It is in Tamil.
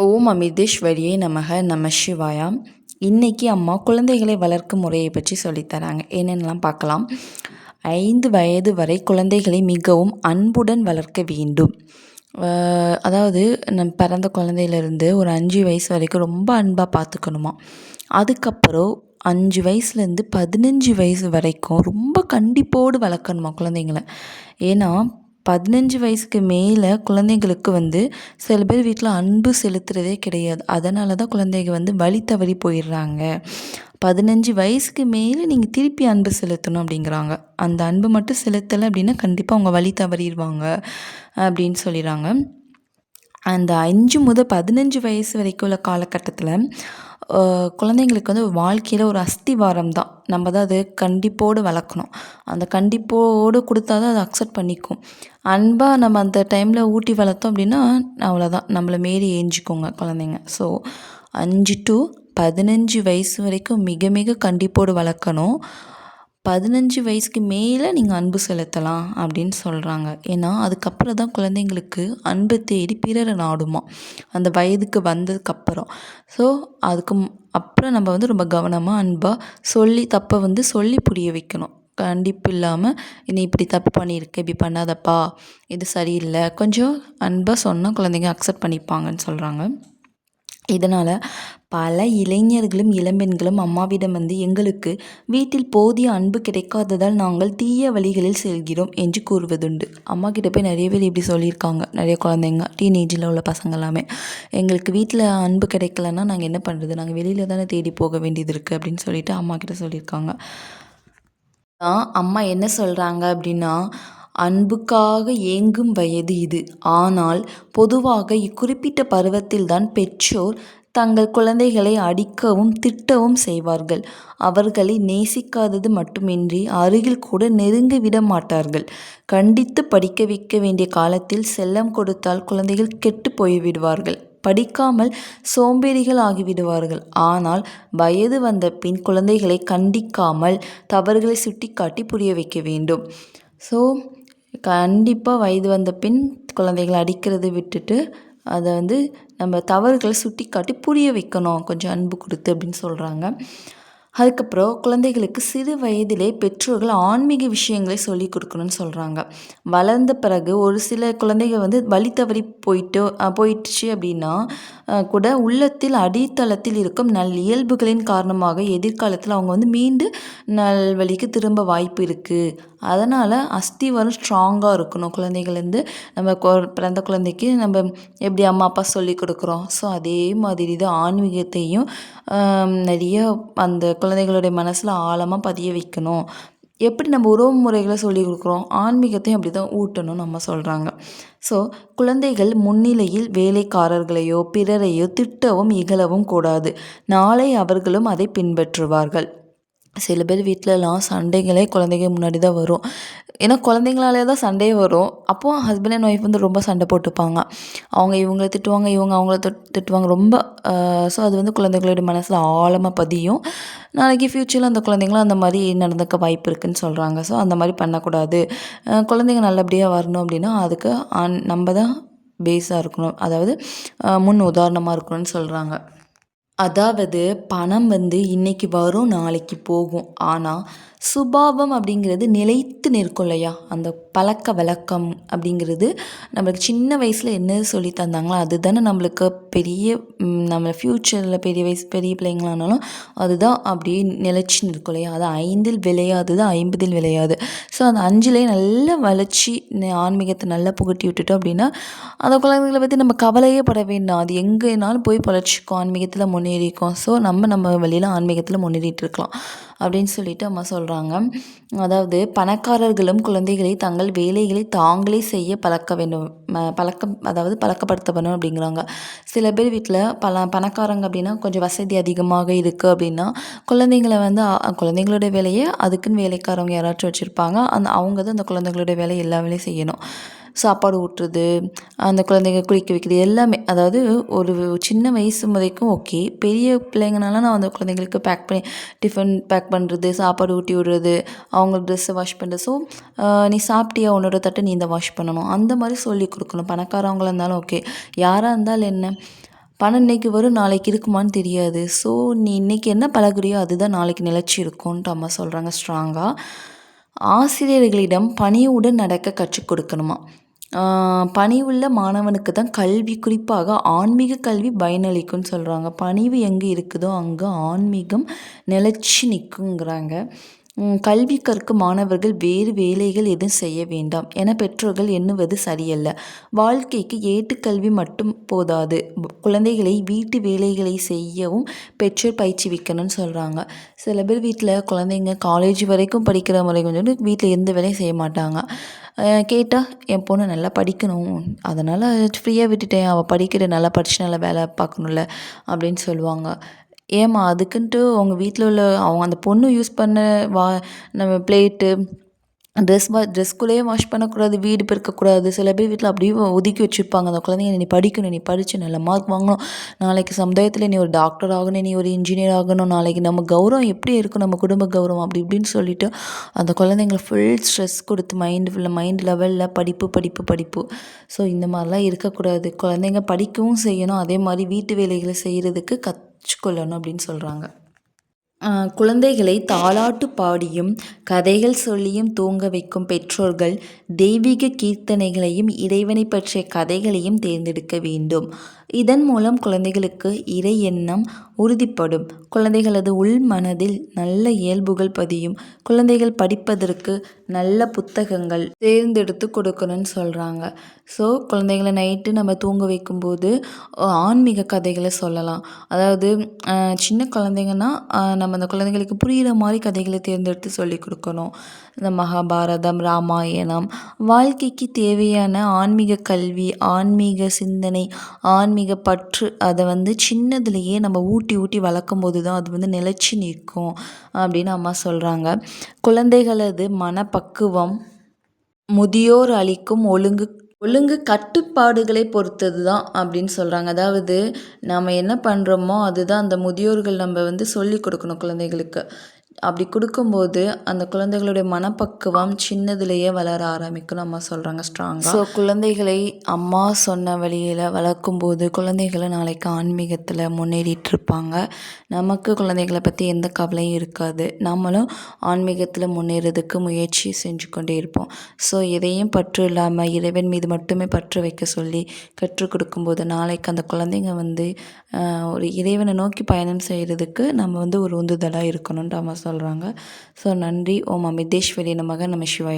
ஓம் அமிர்தேஸ்வரியே நமக நம சிவாயா. இன்னைக்கு அம்மா குழந்தைகளை வளர்க்கும் முறையை பற்றி சொல்லித்தராங்க. என்னென்னலாம் பார்க்கலாம். 5 வயது வரை குழந்தைகளை மிகவும் அன்புடன் வளர்க்க வேண்டும். அதாவது பிறந்த குழந்தையிலேருந்து ஒரு 5 வயசு வரைக்கும் ரொம்ப அன்பாக பார்த்துக்கணுமா. அதுக்கப்புறம் 5 வயசுலேருந்து 15 வயசு வரைக்கும் ரொம்ப கண்டிப்போடு வளர்க்கணுமா குழந்தைங்கள. ஏன்னா 15 வயசுக்கு மேலே குழந்தைங்களுக்கு சில பேர் வீட்டில் அன்பு செலுத்துகிறதே கிடையாது. அதனால தான் குழந்தைங்க வழி தவறி போயிடுறாங்க. 15 வயசுக்கு மேலே நீங்கள் திருப்பி அன்பு செலுத்தணும் அப்படிங்கிறாங்க. அந்த அன்பு மட்டும் செலுத்தலை அப்படின்னா கண்டிப்பாக அவங்க வழி தவறிடுவாங்க அப்படின்னு சொல்லிடுறாங்க. அந்த 5 முதல் 15 வயசு வரைக்கும் உள்ள காலகட்டத்தில் குழந்தைங்களுக்கு வாழ்க்கையில் ஒரு அஸ்திவாரம் தான். நம்ம தான் அது கண்டிப்போடு வளர்க்கணும். அந்த கண்டிப்போடு கொடுத்தா தான் அதை அக்செப்ட் பண்ணிக்கும். அன்பாக நம்ம அந்த டைமில் ஊட்டி வளர்த்தோம் அப்படின்னா அவ்வளோதான், நம்மளை மீறி ஏஞ்சிக்கோங்க குழந்தைங்க. ஸோ 5 to 15 வயசு வரைக்கும் மிக மிக கண்டிப்போடு வளர்க்கணும். 15 வயசுக்கு மேலே நீங்கள் அன்பு செலுத்தலாம் அப்படின்னு சொல்கிறாங்க. ஏன்னா அதுக்கப்புறம் தான் குழந்தைங்களுக்கு அன்பு தேடி பிறரை நாடுமா அந்த வயதுக்கு வந்ததுக்கப்புறம். ஸோ அதுக்கு அப்புறம் நம்ம ரொம்ப கவனமாக அன்பாக சொல்லி தப்பை சொல்லி புரிய வைக்கணும். கண்டிப்பு இல்லாமல் நீ இப்படி தப்பு பண்ணியிருக்க, இப்படி பண்ணாதப்பா, இது சரியில்லை, கொஞ்சம் அன்பாக சொன்னால் குழந்தைங்க அக்செப்ட் பண்ணிப்பாங்கன்னு சொல்கிறாங்க. இதனால் பல இளைஞர்களும் இளம்பெண்களும் அம்மாவிடம் எங்களுக்கு வீட்டில் போதிய அன்பு கிடைக்காததால் நாங்கள் தீய வழிகளில் செல்கிறோம் என்று கூறுவதுண்டு. அம்மா கிட்ட போய் நிறைய பேர் இப்படி சொல்லியிருக்காங்க. நிறைய குழந்தைங்க, டீனேஜில் உள்ள பசங்க எல்லாமே, எங்களுக்கு வீட்டில் அன்பு கிடைக்கலன்னா நாங்கள் என்ன பண்ணுறது, நாங்கள் வெளியில் தானே தேடி போக வேண்டியது இருக்குது அப்படின்னு சொல்லிட்டு அம்மா கிட்ட சொல்லியிருக்காங்க. அம்மா என்ன சொல்கிறாங்க அப்படின்னா, அன்புக்காக ஏங்கும் வயது இது. ஆனால் பொதுவாக இக்குறிப்பிட்ட பருவத்தில்தான் பெற்றோர் தங்கள் குழந்தைகளை அடிக்கவும் திட்டவும் செய்வார்கள். அவர்களை நேசிக்காதது மட்டுமின்றி அருகில் கூட நெருங்க விட மாட்டார்கள். கண்டித்து படிக்க வைக்க வேண்டிய காலத்தில் செல்லம் கொடுத்தால் குழந்தைகள் கெட்டு போய்விடுவார்கள். படிக்காமல் சோம்பேறிகள் ஆகிவிடுவார்கள். ஆனால் வயது வந்த பின் குழந்தைகளை கண்டிக்காமல் தவறுகளை சுட்டிக்காட்டி புரிய வைக்க வேண்டும். ஸோ கண்டிப்பாக வயது வந்த பின் குழந்தைகளை அடிக்கிறதை விட்டுட்டு அதை நம்ம தவறுகளை சுட்டிக்காட்டி புரிய வைக்கணும், கொஞ்சம் அன்பு கொடுத்து அப்படின்னு சொல்கிறாங்க. அதுக்கப்புறம் குழந்தைகளுக்கு சிறு வயதிலே பெற்றோர்கள் ஆன்மீக விஷயங்களை சொல்லிக் கொடுக்கணும்னு சொல்கிறாங்க. வளர்ந்த பிறகு ஒரு சில குழந்தைகள் வழி தவறி போயிடுச்சு அப்படின்னா கூட உள்ளத்தில் அடித்தளத்தில் இருக்கும் இயல்புகளின் காரணமாக எதிர்காலத்தில் அவங்க மீண்டு நல்வழிக்கு திரும்ப வாய்ப்பு இருக்குது. அதனால் அஸ்திவாரம் ஸ்ட்ராங்காக இருக்கணும். குழந்தைகள் நம்ம பிறந்த குழந்தைக்கு நம்ம எப்படி அம்மா அப்பா சொல்லி கொடுக்குறோம், ஸோ அதே மாதிரி தான் ஆன்மீகத்தையும் நிறைய அந்த குழந்தைகளுடைய மனசில் ஆழமாக பதிய வைக்கணும். எப்படி நம்ம உறவு முறைகளை சொல்லி கொடுக்குறோம், ஆன்மீகத்தையும் அப்படி தான் ஊட்டணும் நம்ம சொல்கிறாங்க. ஸோ குழந்தைகள் முன்னிலையில் வேலைக்காரர்களையோ பிறரையோ திட்டவும் இகழவும் கூடாது. நாளை அவர்களும் அதை பின்பற்றுவார்கள். சில பேர் வீட்டிலலாம் சண்டைகளே குழந்தைங்க முன்னாடி தான் வரும். ஏன்னா குழந்தைங்களாலே தான் சண்டையே வரும். அப்போது ஹஸ்பண்ட் அண்ட் ஒய்ஃப் ரொம்ப சண்டை போட்டுப்பாங்க. அவங்க இவங்கள திட்டுவாங்க, இவங்க அவங்கள திட்டுவாங்க ரொம்ப. ஸோ அது குழந்தைங்களுடைய மனசில் ஆழமாக பதியும். நாளைக்கு ஃப்யூச்சரில் அந்த குழந்தைங்களும் அந்த மாதிரி நடந்துக்க வாய்ப்பு இருக்குதுன்னு சொல்கிறாங்க. ஸோ அந்த மாதிரி பண்ணக்கூடாது. குழந்தைங்க நல்லபடியாக வரணும் அப்படின்னா அதுக்கு நம்ம தான் பேஸாக இருக்கணும், அதாவது முன் உதாரணமாக இருக்கணும்னு சொல்கிறாங்க. அதாவது பணம் இன்னைக்கு வரும் நாளைக்கு போகும். ஆனால் சுபாவம் அப்படிங்கிறது நிலைத்து நிற்கும் இல்லையா. அந்த பழக்க வழக்கம் அப்படிங்கிறது நம்மளுக்கு சின்ன வயசில் என்ன சொல்லி தந்தாங்களோ அதுதானே நம்மளுக்கு பெரிய நம்ம ஃப்யூச்சரில் பெரிய பிள்ளைங்களானாலும் அதுதான் அப்படியே நிலைச்சி நிற்கும் இல்லையா. அது 5இல் விளையாதது 50இல் விளையாது. ஸோ அந்த 5லேயே நல்லா வளர்ச்சி ஆன்மீகத்தை நல்லா புகட்டி விட்டுட்டோம் அப்படின்னா அந்த குழந்தைங்களை பற்றி நம்ம கவலையே பட வேண்டாம். அது எங்கேனாலும் போய் பொழைச்சிக்கும், ஆன்மீகத்தில் முன்னேறிக்கும். ஸோ நம்ம வழியில் ஆன்மீகத்தில் முன்னேறிட்டு இருக்கலாம் அப்படின்னு சொல்லிட்டு அம்மா சொல்கிறாங்க. அதாவது பணக்காரர்களும் குழந்தைகளை தங்கள் வேலைகளை தாங்களே செய்ய பழக்க வேண்டும், அதாவது பழக்கப்படுத்த வேணும் அப்படிங்கிறாங்க. சில பேர் வீட்டில் பணக்காரங்க அப்படின்னா கொஞ்சம் வசதி அதிகமாக இருக்குது அப்படின்னா குழந்தைங்களை குழந்தைங்களோட வேலையை அதுக்குன்னு வேலைக்காரவங்க யாராச்சும் வச்சுருப்பாங்க. அவங்க தான் அந்த குழந்தைங்களோட வேலை எல்லா வேலையும் செய்யணும். சாப்பாடு ஊட்டுறது, அந்த குழந்தைங்க குளிக்க வைக்கிறது எல்லாமே. அதாவது ஒரு சின்ன வயசு வரைக்கும் ஓகே. பெரிய பிள்ளைங்கனால நான் அந்த குழந்தைங்களுக்கு டிஃபன் பேக் பண்ணுறது, சாப்பாடு ஊட்டி விடுறது, அவங்க ட்ரெஸ்ஸை வாஷ் பண்ணுறது. ஸோ நீ சாப்பிட்டியா, உன்னோட தட்டை நீ தான் வாஷ் பண்ணணும், அந்த மாதிரி சொல்லி கொடுக்கணும். பணக்காரவங்களாக இருந்தாலும் ஓகே, யாராக இருந்தாலும் என்ன, பணம் இன்னைக்கு வரும் நாளைக்கு இருக்குமான்னு தெரியாது. ஸோ நீ இன்னைக்கு என்ன பழகுறியோ அதுதான் நாளைக்கு நிலைச்சி இருக்கும்ன்ட்டு அம்மா சொல்கிறாங்க ஸ்ட்ராங்காக. ஆசிரியர்களிடம் பணிவுடன் நடக்க கற்றுக் கொடுக்கணுமா. பணிவுள்ள மாணவனுக்கு தான் கல்வி, குறிப்பாக ஆன்மீக கல்வி பயனளிக்கும்னு சொல்கிறாங்க. பணிவு எங்கே இருக்குதோ அங்கே ஆன்மீகம் நிலைச்சி நிற்குங்கிறாங்க. கல்வி கற்கும் மாணவர்கள் வேறு வேலைகள் எதுவும் செய்ய வேண்டாம் என பெற்றோர்கள் எண்ணுவது சரியல்ல. வாழ்க்கைக்கு ஏட்டுக்கல்வி மட்டும் போதாது, குழந்தைகளை வீட்டு வேலைகளை செய்யவும் பெற்றோர் பயிற்சிவிக்கணும்னு சொல்கிறாங்க. சில பேர் வீட்டில் குழந்தைங்க காலேஜ் வரைக்கும் படிக்கிற முறை கொஞ்சம் வீட்டில் எந்த வேலையும் செய்ய மாட்டாங்க. கேட்டால் என் பொண்ணு நல்லா படிக்கணும், அதனால் ஃப்ரீயாக விட்டுட்டேன், அவள் படிக்கிற நல்லா படித்து நல்லா வேலை பார்க்கணும்ல அப்படின்னு சொல்லுவாங்க. ஏம்மா அதுக்குன்ட்டு அவங்க வீட்டில் உள்ள அவங்க அந்த பொண்ணு யூஸ் பண்ண நம்ம பிளேட்டு, ட்ரெஸ்குள்ளேயே வாஷ் பண்ணக்கூடாது, வீடு பெருக்கக்கூடாது. சில பேர் வீட்டில் அப்படியே ஒதுக்கி வச்சுருப்பாங்க அந்த குழந்தைங்க. நீ படிக்கணும், நீ படித்து நல்ல மார்க் வாங்கணும், நாளைக்கு சமுதாயத்தில் நீ ஒரு டாக்டர் ஆகணும், நீ ஒரு இன்ஜினியர் ஆகணும், நாளைக்கு நம்ம கௌரவம் எப்படி இருக்கும், நம்ம குடும்ப கௌரவம் அப்படி இப்படின்னு சொல்லிவிட்டு அந்த குழந்தைங்கள ஃபுல் ஸ்ட்ரெஸ் கொடுத்து மைண்ட் லெவலில் படிப்பு படிப்பு படிப்பு. ஸோ இந்த மாதிரிலாம் இருக்கக்கூடாது. குழந்தைங்க படிக்கவும் செய்யணும், அதே மாதிரி வீட்டு வேலைகளை செய்கிறதுக்கு கற்றுக்கொள்ளணும் அப்படின்னு சொல்கிறாங்க. குழந்தைகளை தாலாட்டு பாடியும் கதைகள் சொல்லியும் தூங்க வைக்கும் பெற்றோர்கள் தெய்வீக கீர்த்தனைகளையும் இறைவனை பற்றிய கதைகளையும் தேர்ந்தெடுக்க வேண்டும். இதன் மூலம் குழந்தைகளுக்கு இறை எண்ணம் உறுதிப்படும், குழந்தைகளது உள் மனதில் நல்ல இயல்புகள் பதியும். குழந்தைகள் படிப்பதற்கு நல்ல புத்தகங்கள் தேர்ந்தெடுத்து கொடுக்கணும்னு சொல்கிறாங்க. ஸோ குழந்தைகளை நைட்டு நம்ம தூங்க வைக்கும்போது ஆன்மீக கதைகளை சொல்லலாம். அதாவது சின்ன குழந்தைங்கன்னா நம்ம அந்த குழந்தைங்களுக்கு புரிகிற மாதிரி கதைகளை தேர்ந்தெடுத்து சொல்லி கொடுக்கணும். இந்த மகாபாரதம், ராமாயணம், வாழ்க்கைக்கு தேவையான ஆன்மீக கல்வி, ஆன்மீக சிந்தனை, ஆன்மீக பற்று அதை சின்னதுலேயே நம்ம ஊட்டி ஊட்டி வளர்க்கும் போது தான் அது நிலைச்சி நிற்கும் அப்படின்னு அம்மா சொல்கிறாங்க. குழந்தைகளது மனப்பக்குவம் முதியோர் அளிக்கும் ஒழுங்கு கட்டுப்பாடுகளை பொறுத்தது தான் அப்படின்னு சொல்கிறாங்க. அதாவது நம்ம என்ன பண்ணுறோமோ அதுதான் அந்த முதியோர்கள் நம்ம சொல்லிக் கொடுக்கணும் குழந்தைகளுக்கு. அப்படி கொடுக்கும்போது அந்த குழந்தைகளுடைய மனப்பக்குவம் சின்னதுலேயே வளர ஆரம்பிக்கும் அம்மா சொல்கிறாங்க ஸ்ட்ராங்காக. ஸோ குழந்தைகளை அம்மா சொன்ன வழியில் வளர்க்கும்போது குழந்தைகளை நாளைக்கு ஆன்மீகத்தில் முன்னேறிட்டு இருப்பாங்க. நமக்கு குழந்தைகளை பற்றி எந்த கவலையும் இருக்காது. நம்மளும் ஆன்மீகத்தில் முன்னேறதுக்கு முயற்சி செஞ்சு கொண்டே இருப்போம். ஸோ எதையும் பற்று இல்லாமல் இறைவன் மீது மட்டுமே பற்று வைக்க சொல்லி கற்றுக் கொடுக்கும்போது நாளைக்கு அந்த குழந்தைங்க ஒரு இறைவனை நோக்கி பயணம் செய்கிறதுக்கு நம்ம ஒரு உந்துதலாக இருக்கணும்ன்ட்டு அம்மா சொல்கிறாங்க. ஸோ நன்றி. ஓம் அமிர்தேஸ்வரி நமக நம சிவாய.